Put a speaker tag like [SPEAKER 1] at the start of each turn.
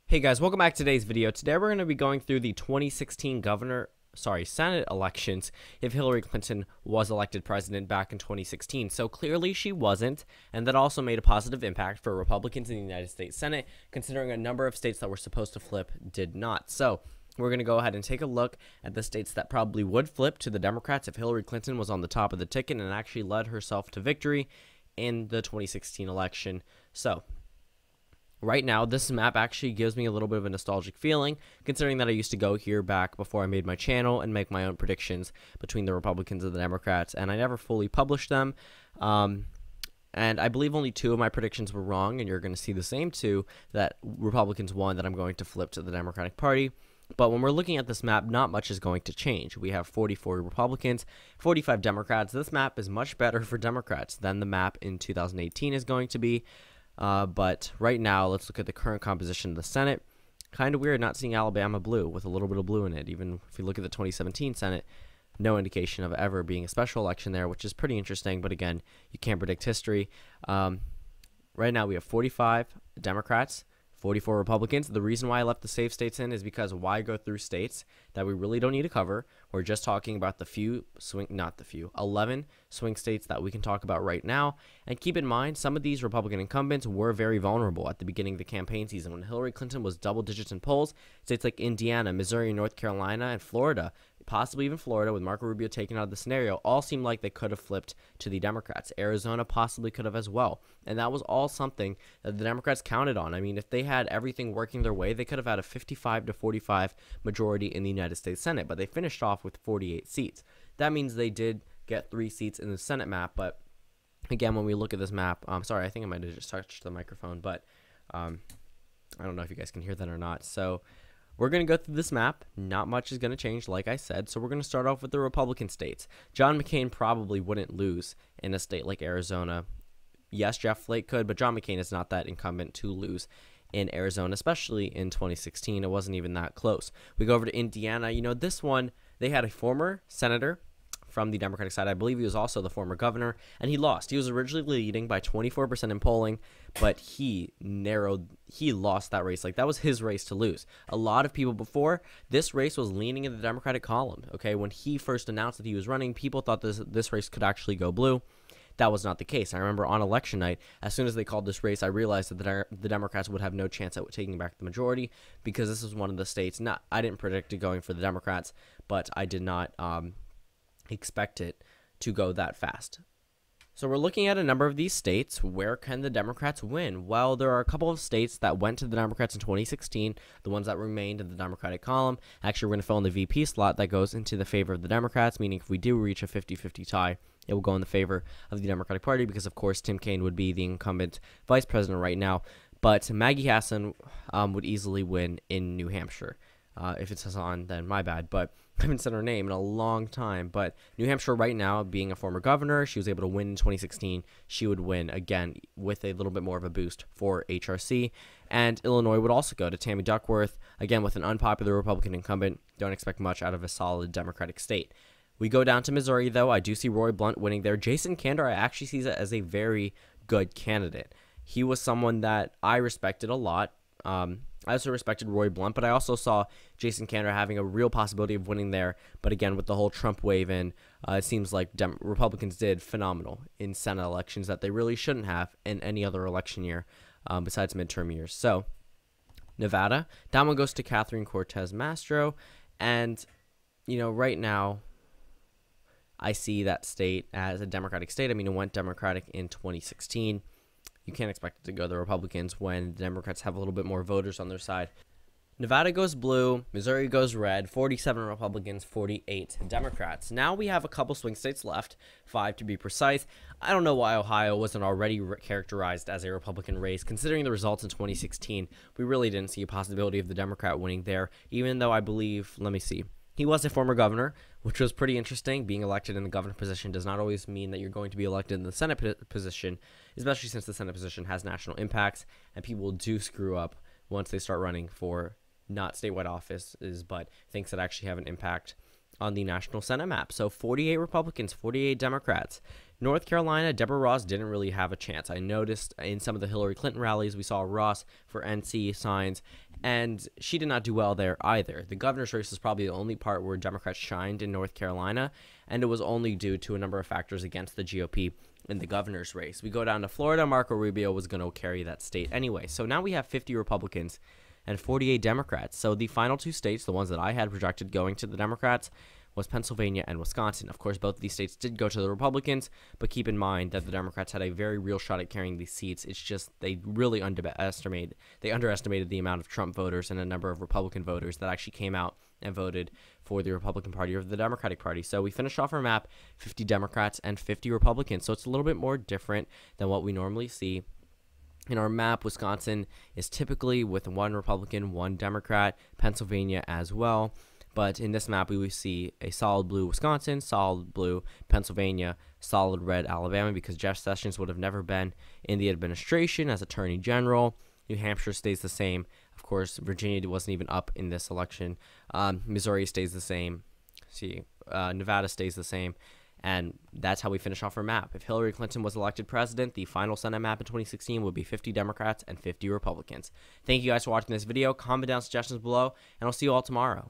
[SPEAKER 1] Hey guys, welcome back to today's video. Today we're going to be going through the 2016 Senate elections if Hillary Clinton was elected president back in 2016. So clearly she wasn't, and that also made a positive impact for Republicans in the United States Senate, considering a number of states that were supposed to flip did not. So we're going to go ahead and take a look at the states that probably would flip to the Democrats if Hillary Clinton was on the top of the ticket and actually led herself to victory in the 2016 election. So right now, this map actually gives me a little bit of a nostalgic feeling, considering that I used to go here back before I made my channel and make my own predictions between the Republicans and the Democrats, and I never fully published them. And I believe only two of my predictions were wrong, and you're going to see the same two that Republicans won that I'm going to flip to the Democratic Party. But when we're looking at this map, not much is going to change. We have 44 Republicans, 45 Democrats. This map is much better for Democrats than the map in 2018 is going to be. But right now, let's look at the current composition of the Senate. Kind of weird not seeing Alabama blue with a little bit of blue in it. Even if you look at the 2017 Senate, no indication of ever being a special election there, which is pretty interesting. But again, you can't predict history. Right now, we have 45 Democrats, 44 Republicans. The reason why I left the safe states in is because why go through states that we really don't need to cover? We're just talking about the 11 swing states that we can talk about right now. And keep in mind, some of these Republican incumbents were very vulnerable at the beginning of the campaign season. When Hillary Clinton was double digits in polls, states like Indiana, Missouri, North Carolina, and Florida, possibly even Florida with Marco Rubio taken out of the scenario, all seemed like they could have flipped to the Democrats. Arizona possibly could have as well. And that was all something that the Democrats counted on. I mean, if they had everything working their way, they could have had a 55 to 45 majority in the United States Senate, but they finished off with 48 seats. That means they did get 3 seats in the Senate map, but again, when we look at this map, sorry, I think I might have just touched the microphone, but I don't know if you guys can hear that or not. So we're going to go through this map. Not much is going to change, like I said. So we're going to start off with the Republican states. John McCain probably wouldn't lose in a state like Arizona. Yes, Jeff Flake could, but John McCain is not that incumbent to lose in Arizona, especially in 2016. It wasn't even that close. We go over to Indiana. You know, this one, they had a former senator from the Democratic side. I believe he was also the former governor, and he lost. He was originally leading by 24% in polling, but he lost that race. Like, that was his race to lose. A lot of people before, this race was leaning in the Democratic column, okay? When he first announced that he was running, people thought this race could actually go blue. That was not the case. I remember on election night, as soon as they called this race, I realized that the Democrats would have no chance at taking back the majority, because this is one of the states, I didn't predict it going for the Democrats, but I did not expect it to go that fast. So we're looking at a number of these states. Where can the Democrats win? Well, there are a couple of states that went to the Democrats in 2016, the ones that remained in the Democratic column. Actually, we're going to fill in the VP slot that goes into the favor of the Democrats, meaning if we do reach a 50-50 tie, it will go in the favor of the Democratic Party because, of course, Tim Kaine would be the incumbent vice president right now. But Maggie Hassan would easily win in New Hampshire. If it's Hassan, then my bad, but I haven't said her name in a long time. But New Hampshire right now, being a former governor, she was able to win in 2016. She would win again with a little bit more of a boost for HRC. And Illinois would also go to Tammy Duckworth, again with an unpopular Republican incumbent. Don't expect much out of a solid Democratic state. We go down to Missouri, though. I do see Roy Blunt winning there. Jason Kander, I actually see that as a very good candidate. He was someone that I respected a lot. I also respected Roy Blunt, but I also saw Jason Kander having a real possibility of winning there. But again, with the whole Trump wave in, it seems like Republicans did phenomenal in Senate elections that they really shouldn't have in any other election year besides midterm years. So Nevada, that one goes to Catherine Cortez Masto. And, you know, right now, I see that state as a Democratic state. I mean, it went Democratic in 2016. You can't expect it to go the Republicans when the Democrats have a little bit more voters on their side. Nevada goes blue, Missouri goes red, 47 Republicans, 48 Democrats. Now we have a couple swing states left, 5 to be precise. I don't know why Ohio wasn't already characterized as a Republican race. Considering the results in 2016, we really didn't see a possibility of the Democrat winning there, even though I believe, let me see, he was a former governor, which was pretty interesting. Being elected in the governor position does not always mean that you're going to be elected in the Senate position, especially since the Senate position has national impacts, and people do screw up once they start running for not statewide offices, but things that actually have an impact on the national Senate map. So 48 Republicans, 48 Democrats. North Carolina, Deborah Ross didn't really have a chance. I noticed in some of the Hillary Clinton rallies, we saw Ross for NC signs, And she did not do well there either. The governor's race was probably the only part where Democrats shined in North Carolina, and it was only due to a number of factors against the GOP in the governor's race. We go down to Florida. Marco Rubio was going to carry that state anyway. So now we have 50 Republicans and 48 Democrats. So the final two states, the ones that I had projected going to the Democrats, was Pennsylvania and Wisconsin. Of course, both of these states did go to the Republicans, but keep in mind that the Democrats had a very real shot at carrying these seats. It's just they really underestimated the amount of Trump voters and a number of Republican voters that actually came out and voted for the Republican Party or the Democratic Party. So we finished off our map, 50 Democrats and 50 Republicans. So it's a little bit more different than what we normally see. In our map, Wisconsin is typically with one Republican, one Democrat, Pennsylvania as well. But in this map, we will see a solid blue Wisconsin, solid blue Pennsylvania, solid red Alabama, because Jeff Sessions would have never been in the administration as Attorney General. New Hampshire stays the same. Of course, Virginia wasn't even up in this election. Missouri stays the same. Nevada stays the same. And that's how we finish off our map. If Hillary Clinton was elected president, the final Senate map in 2016 would be 50 Democrats and 50 Republicans. Thank you guys for watching this video. Comment down suggestions below, and I'll see you all tomorrow.